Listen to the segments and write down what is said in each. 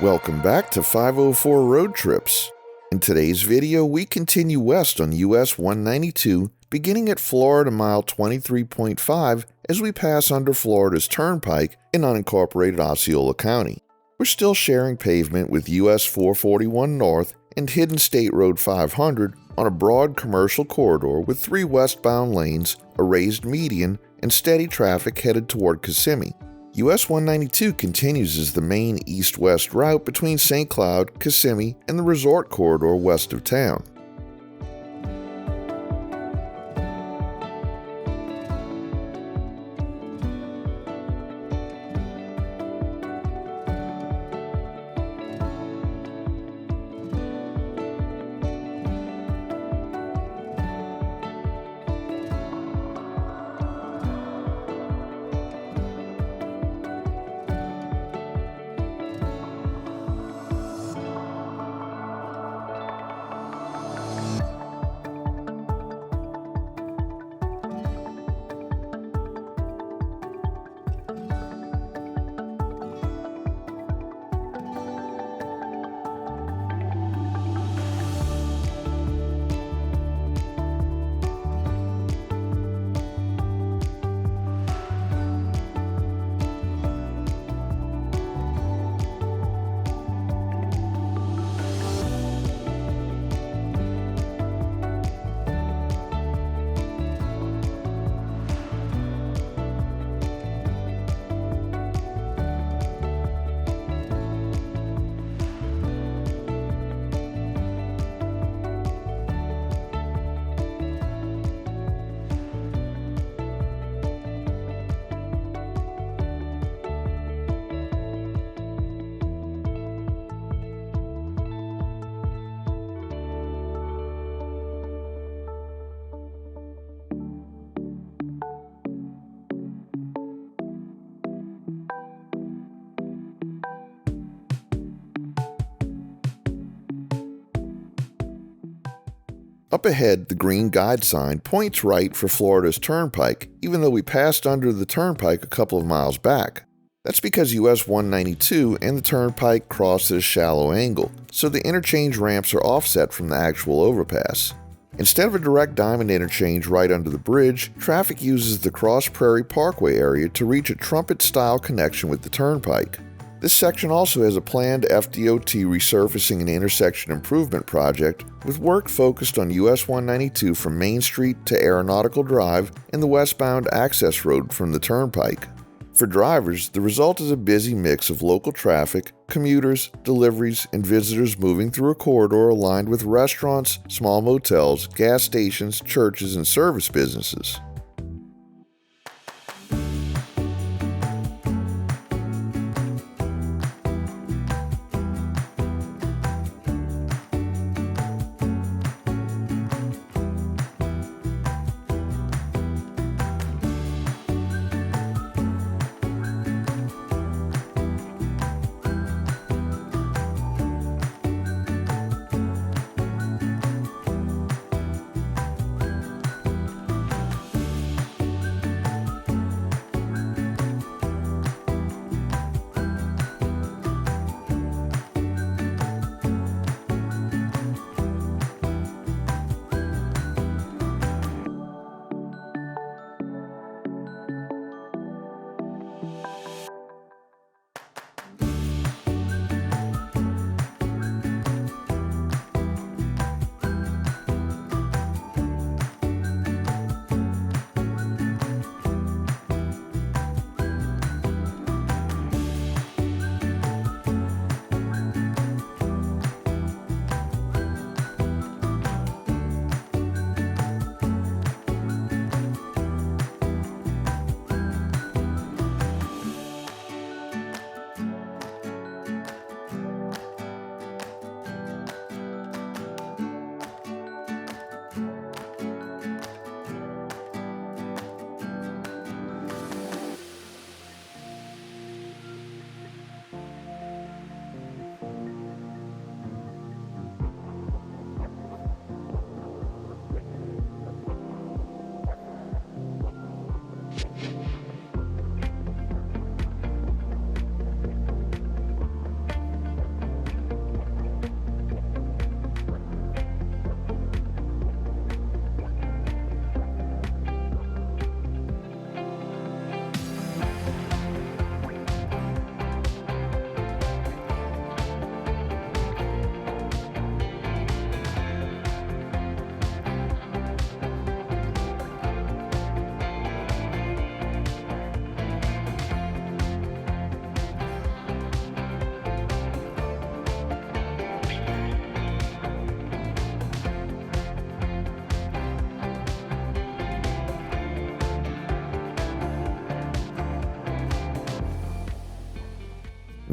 Welcome back to 504 Road Trips. In today's video, we continue west on US-192, beginning at Florida mile 23.5 as we pass under Florida's Turnpike in unincorporated Osceola County. We're still sharing pavement with US 441 North and Hidden State Road 500 on a broad commercial corridor with 3 westbound lanes, a raised median, and steady traffic headed toward Kissimmee. US 192 continues as the main east-west route between St. Cloud, Kissimmee, and the resort corridor west of town. Up ahead, the green guide sign points right for Florida's Turnpike, even though we passed under the Turnpike a couple of miles back. That's because US 192 and the Turnpike cross at a shallow angle, so the interchange ramps are offset from the actual overpass. Instead of a direct diamond interchange right under the bridge, traffic uses the Cross Prairie Parkway area to reach a trumpet-style connection with the Turnpike. This section also has a planned FDOT resurfacing and intersection improvement project with work focused on US 192 from Main Street to Aeronautical Drive and the westbound access road from the Turnpike. For drivers, the result is a busy mix of local traffic, commuters, deliveries, and visitors moving through a corridor lined with restaurants, small motels, gas stations, churches, and service businesses.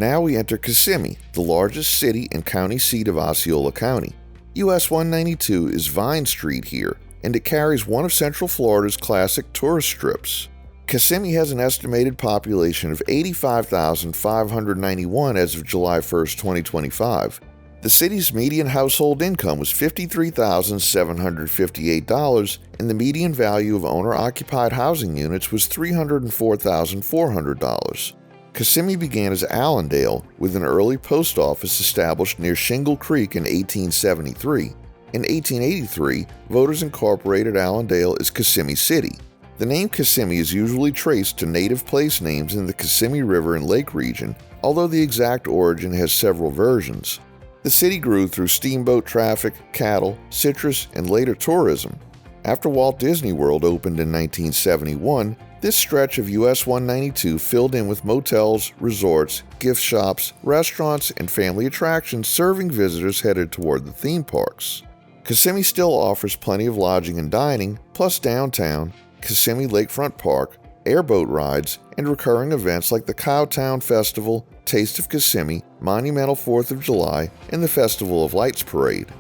Now we enter Kissimmee, the largest city and county seat of Osceola County. US-192 is Vine Street here, and it carries one of Central Florida's classic tourist strips. Kissimmee has an estimated population of 85,591 as of July 1, 2025. The city's median household income was $53,758, and the median value of owner-occupied housing units was $304,400. Kissimmee began as Allendale, with an early post office established near Shingle Creek in 1873. In 1883, voters incorporated Allendale as Kissimmee City. The name Kissimmee is usually traced to native place names in the Kissimmee River and Lake region, although the exact origin has several versions. The city grew through steamboat traffic, cattle, citrus, and later tourism. After Walt Disney World opened in 1971, this stretch of US 192 filled in with motels, resorts, gift shops, restaurants, and family attractions serving visitors headed toward the theme parks. Kissimmee still offers plenty of lodging and dining, plus downtown, Kissimmee Lakefront Park, airboat rides, and recurring events like the Cowtown Festival, Taste of Kissimmee, Monumental 4th of July, and the Festival of Lights Parade.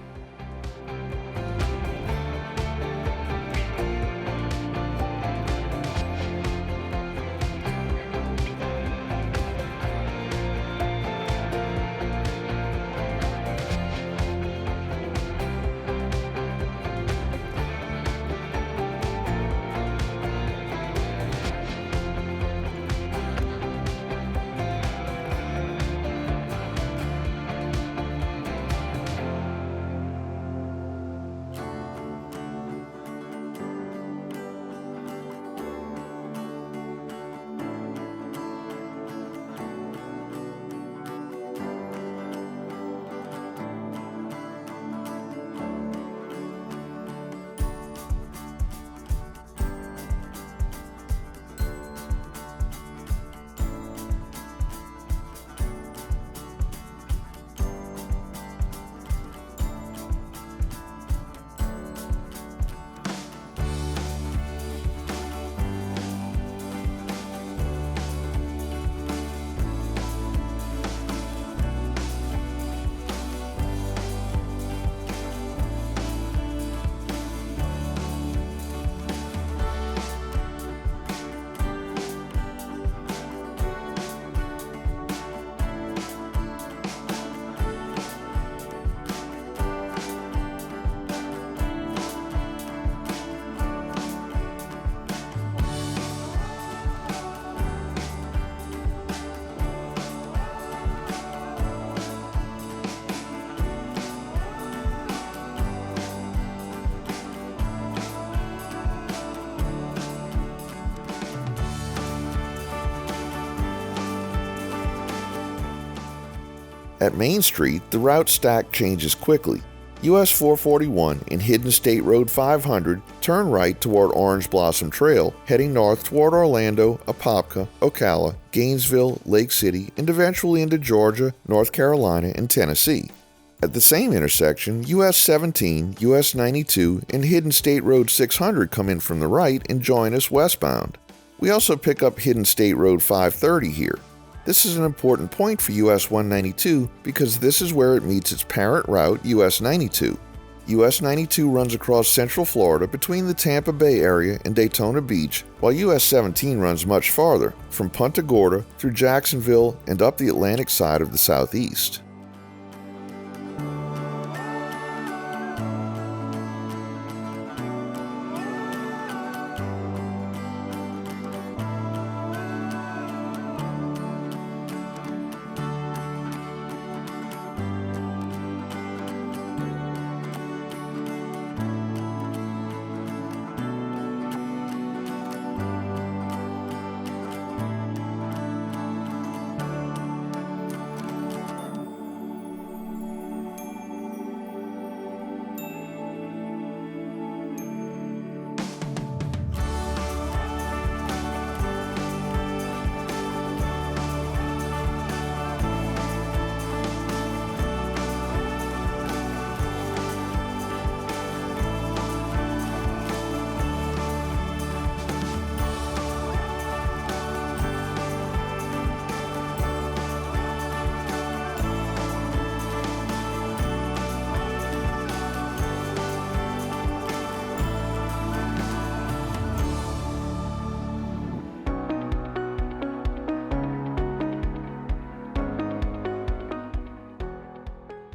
At Main Street, the route stack changes quickly. US 441 and Hidden State Road 500 turn right toward Orange Blossom Trail, heading north toward Orlando, Apopka, Ocala, Gainesville, Lake City, and eventually into Georgia, North Carolina, and Tennessee. At the same intersection, US 17, US 92, and Hidden State Road 600 come in from the right and join us westbound. We also pick up Hidden State Road 530 here. This is an important point for US 192 because this is where it meets its parent route, US 92. US 92 runs across Central Florida between the Tampa Bay area and Daytona Beach, while US 17 runs much farther, from Punta Gorda through Jacksonville and up the Atlantic side of the Southeast.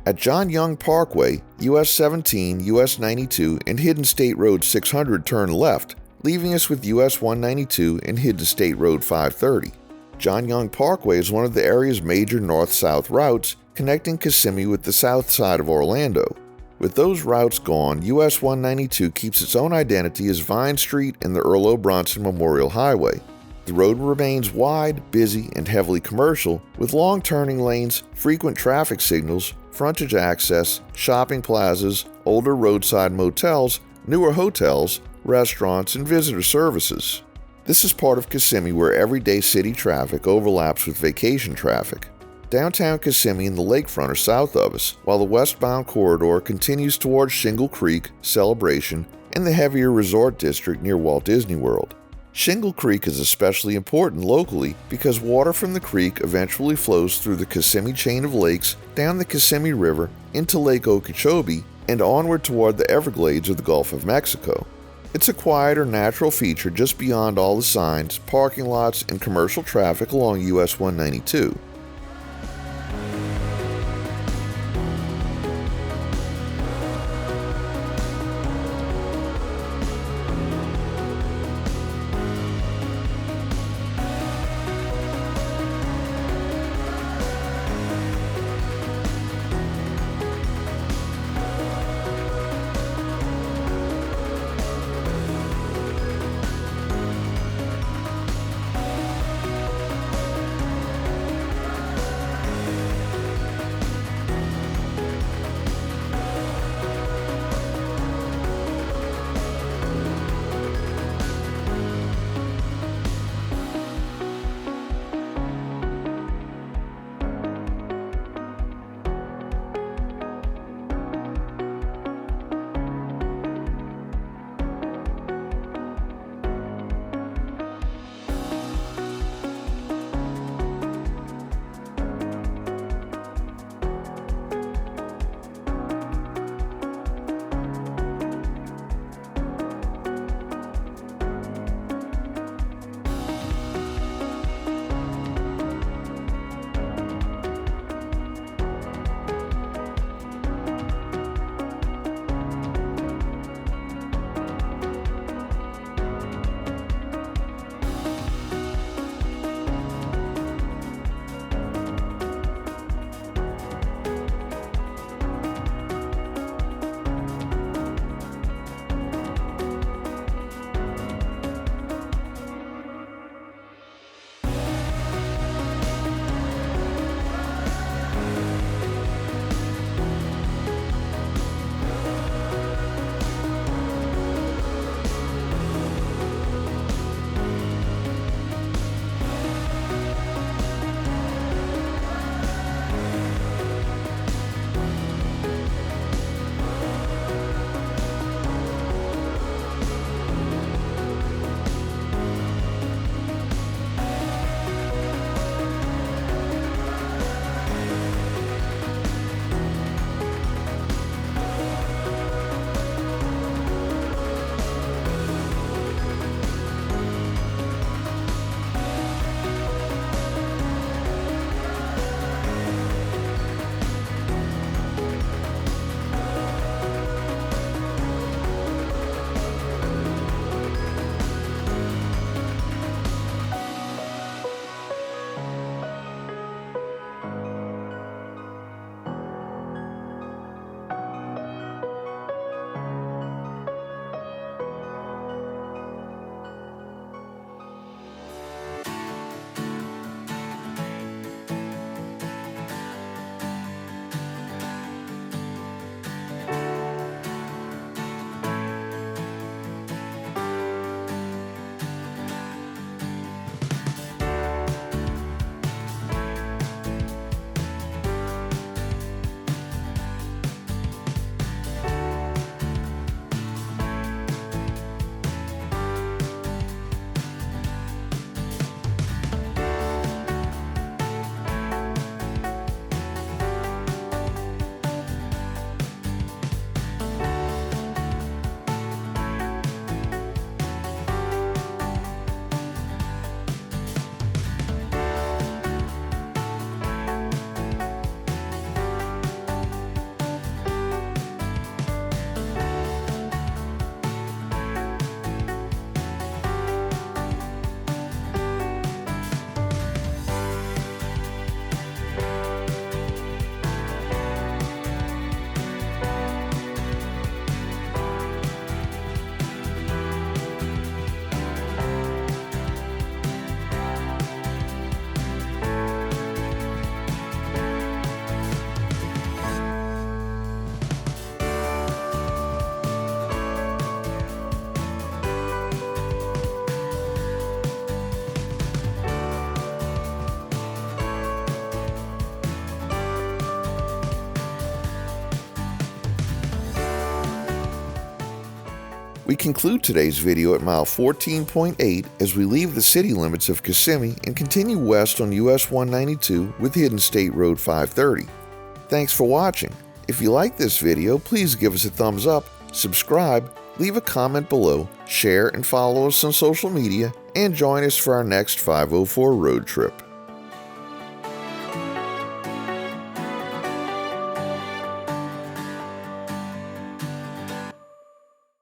At John Young Parkway, US-17, US-92, and Hidden State Road 600 turn left, leaving us with US-192 and Hidden State Road 530. John Young Parkway is one of the area's major north-south routes, connecting Kissimmee with the south side of Orlando. With those routes gone, US-192 keeps its own identity as Vine Street and the Irlo-Bronson Memorial Highway. The road remains wide, busy, and heavily commercial, with long turning lanes, frequent traffic signals, frontage access, shopping plazas, older roadside motels, newer hotels, restaurants, and visitor services. This is part of Kissimmee where everyday city traffic overlaps with vacation traffic. Downtown Kissimmee and the lakefront are south of us, while the westbound corridor continues towards Shingle Creek, Celebration, and the heavier resort district near Walt Disney World. Shingle Creek is especially important locally because water from the creek eventually flows through the Kissimmee chain of lakes, down the Kissimmee River, into Lake Okeechobee, and onward toward the Everglades of the Gulf of Mexico. It's a quieter, natural feature just beyond all the signs, parking lots, and commercial traffic along US 192. We conclude today's video at mile 14.8 as we leave the city limits of Kissimmee and continue west on US 192 with Hidden State Road 530. Thanks for watching. If you like this video, please give us a thumbs up, subscribe, leave a comment below, share and follow us on social media, and join us for our next 504 road trip.